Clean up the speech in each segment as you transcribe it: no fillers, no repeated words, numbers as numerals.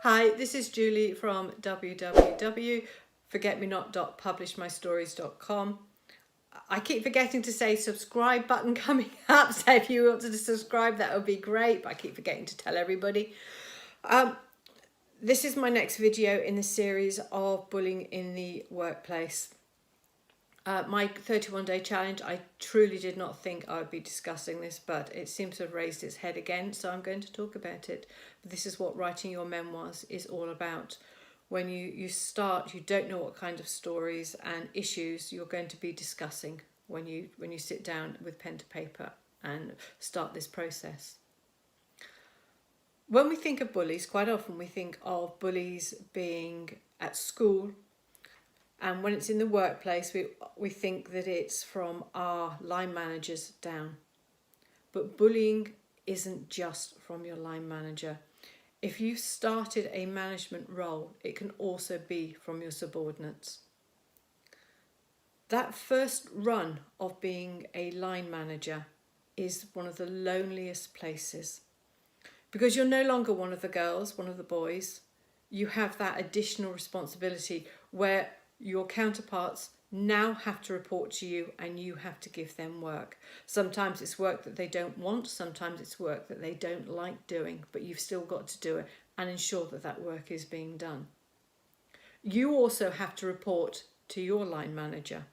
Hi, this is Julie from www.forgetmenot.publishmystories.com. I keep forgetting to say subscribe button coming up, so if you want to subscribe that would be great, but I keep forgetting to tell everybody. This is my next video in the series of bullying in the workplace. My 31-day challenge, I truly did not think I would be discussing this, but it seems to have raised its head again, so I'm going to talk about it. This is what writing your memoirs is all about. When you start, you don't know what kind of stories and issues you're going to be discussing when you sit down with pen to paper and start this process. When we think of bullies, quite often we think of bullies being at school, and when it's in the workplace, we think that it's from our line managers down. But bullying isn't just from your line manager. If you've started a management role, it can also be from your subordinates. That first run of being a line manager is one of the loneliest places, because you're no longer one of the girls, one of the boys. You have that additional responsibility where your counterparts now have to report to you and you have to give them work. Sometimes it's work that they don't want, sometimes it's work that they don't like doing, but you've still got to do it and ensure that that work is being done. You also have to report to your line manager.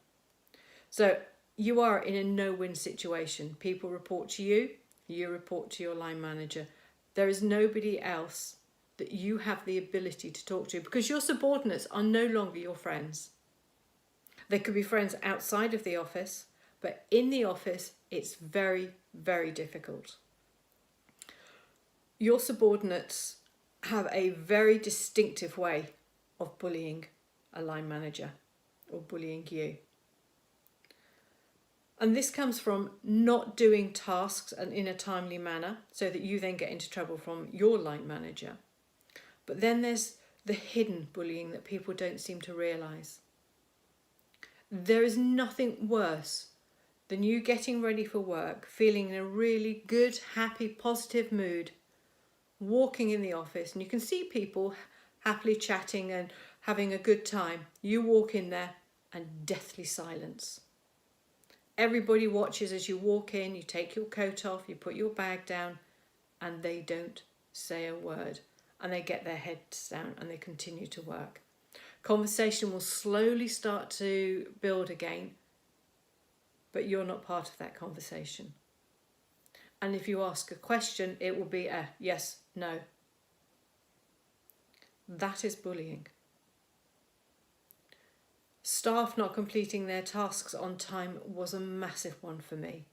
So you are in a no-win situation. People report to you, you report to your line manager. There is nobody else that you have the ability to talk to, because your subordinates are no longer your friends. They could be friends outside of the office, but in the office, it's very, very difficult. Your subordinates have a very distinctive way of bullying a line manager or bullying you. And this comes from not doing tasks and in a timely manner, so that you then get into trouble from your line manager. But then there's the hidden bullying that people don't seem to realise. There is nothing worse than you getting ready for work, feeling in a really good, happy, positive mood, walking in the office, and you can see people happily chatting and having a good time. You walk in there and deathly silence. Everybody watches as you walk in, you take your coat off, you put your bag down, and they don't say a word. And they get their heads down and they continue to work. Conversation will slowly start to build again, but you're not part of that conversation. And if you ask a question, it will be a yes, no. That is bullying. Staff not completing their tasks on time was a massive one for me.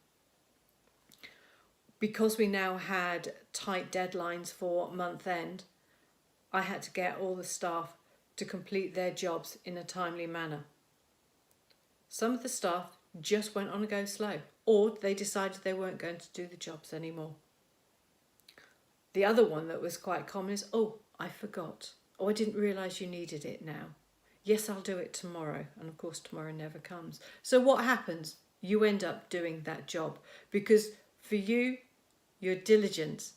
Because we now had tight deadlines for month end, I had to get all the staff to complete their jobs in a timely manner. Some of the staff just went on a go slow, or they decided they weren't going to do the jobs anymore. The other one that was quite common is, oh, I forgot. Oh, I didn't realise you needed it now. Yes, I'll do it tomorrow. And of course, tomorrow never comes. So what happens? You end up doing that job because for you, you're diligent.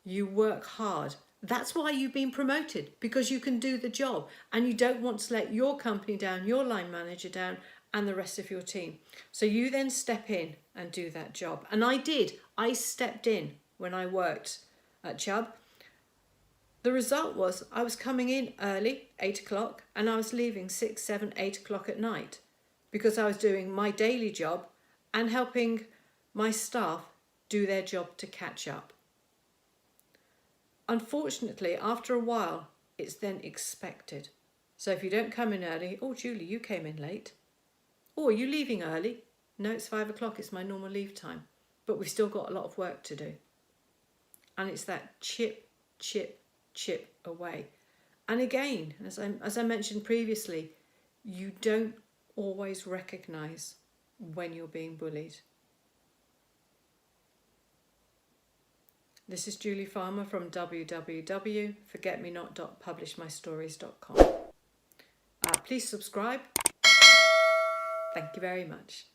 You work hard. That's why you've been promoted, because you can do the job and you don't want to let your company down, your line manager down, and the rest of your team. So you then step in and do that job. And I did. I stepped in when I worked at Chubb. The result was I was coming in early, 8 o'clock, and I was leaving 6, 7, 8 o'clock at night, because I was doing my daily job and helping my staff do their job to catch up. Unfortunately, after a while, it's then expected. So if you don't come in early, oh, Julie, you came in late. Oh, are you leaving early? No, it's 5 o'clock, it's my normal leave time. But we've still got a lot of work to do. And it's that chip, chip, chip away. And again, as I mentioned previously, you don't always recognise when you're being bullied. This is Julie Farmer from www.forgetmenot.publishmystories.com. Please subscribe. Thank you very much.